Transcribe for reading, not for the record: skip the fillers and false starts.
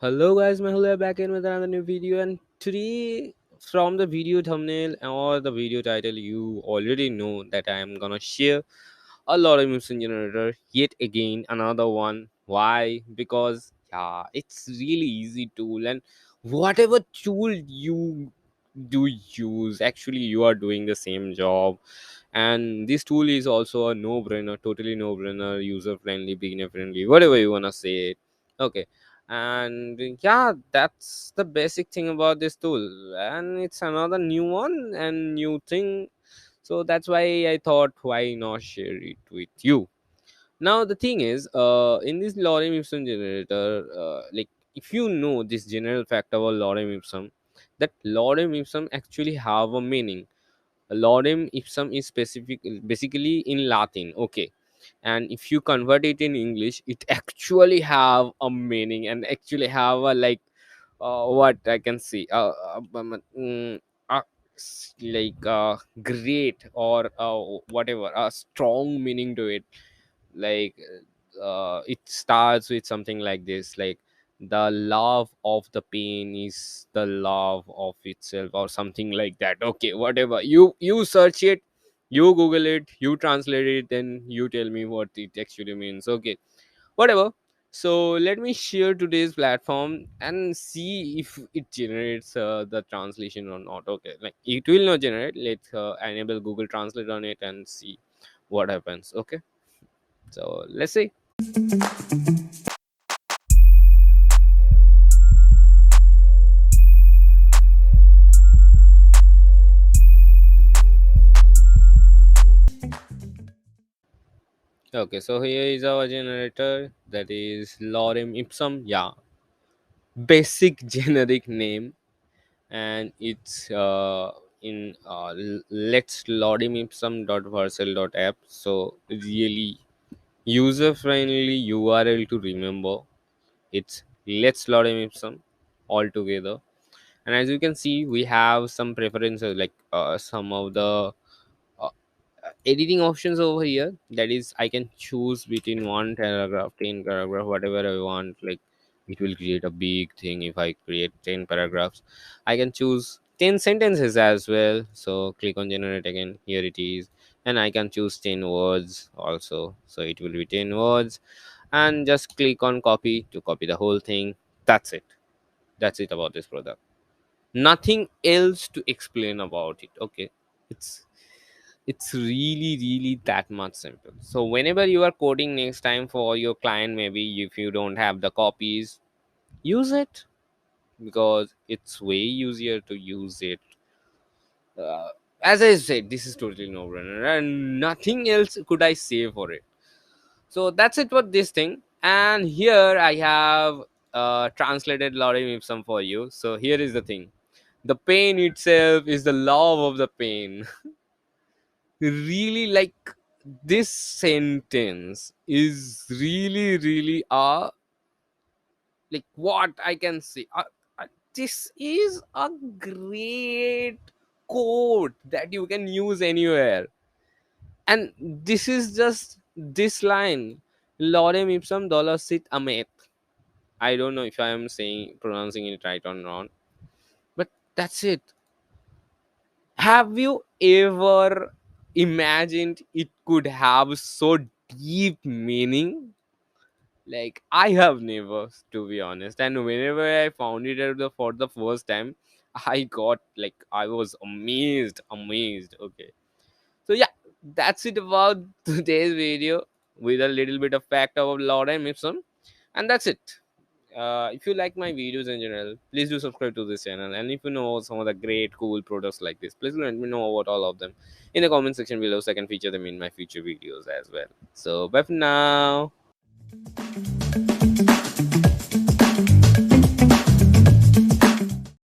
Hello guys, Mehul back in with another new video, and today from the video thumbnail or the video title you already know that I am gonna share a lot of Ipsum generator yet again, another one. Why? Because yeah, it's really easy tool, and whatever tool you do use, actually you are doing the same job. And this tool is also a no-brainer, totally no-brainer, user-friendly, beginner-friendly, whatever you wanna say it. Okay. And yeah, that's the basic thing about this tool, and it's another new one and new thing. So that's why I thought, why not share it with you. Now the thing is, in this lorem ipsum generator, like, if you know this general fact about lorem ipsum, that lorem ipsum actually have a meaning. Lorem ipsum is specific, basically in Latin, okay, and if you convert it in English, it actually have a meaning and actually have a, like, what I can see, uh, like, great, or whatever, a strong meaning to it. Like, it starts with something like this, like, the love of the pain is the love of itself, or something like that. Okay, whatever, you search it, you google it, you translate it, then you tell me what it actually means. Okay, whatever. So let me share today's platform and see if it generates the translation or not. Okay, like, it will not generate. Let's enable google translate on it and see what happens. Okay, so let's see. Okay, so here is our generator, that is Lorem Ipsum. Yeah, basic generic name, and it's in let's Lorem Ipsum dot Vercel dot app. So really user friendly URL to remember. It's let's Lorem Ipsum all together. And as you can see, we have some preferences, like, some of the uh, editing options over here. That is, I can choose between one paragraph, 10 paragraph, whatever I want. Like, it will create a big thing if I create 10 paragraphs. I can choose 10 sentences as well. So click on generate again, here it is. And I can choose 10 words also, so it will be 10 words. And just click on copy to copy the whole thing. That's it. That's it about this product. Nothing else to explain about it. Okay, it's it's really that much simple. So whenever you are coding next time for your client, maybe if you don't have the copies, use it, because it's way easier to use it. uh, as I said, this is totally no brainer, and nothing else could I say for it. So that's it for this thing. And here I have translated lorem ipsum for you. So here is the thing: the pain itself is the love of the pain. Really, like, this sentence is really like, what I can say, this is a great quote that you can use anywhere. And this is just this line: lorem ipsum dollar sit amet. I don't know if I am saying pronouncing it right or not, but that's it. Have you ever imagined it could have so deep meaning? Like, I have never, to be honest. And whenever I found it out for the first time, I got, like, I was amazed. Okay. So yeah, that's it about today's video, with a little bit of fact about Lorem Ipsum. And that's it. If you like my videos in general, please do subscribe to this channel. And if you know some of the great, cool products like this, please let me know about all of them in the comment section below, so I can feature them in my future videos as well. So, bye for now.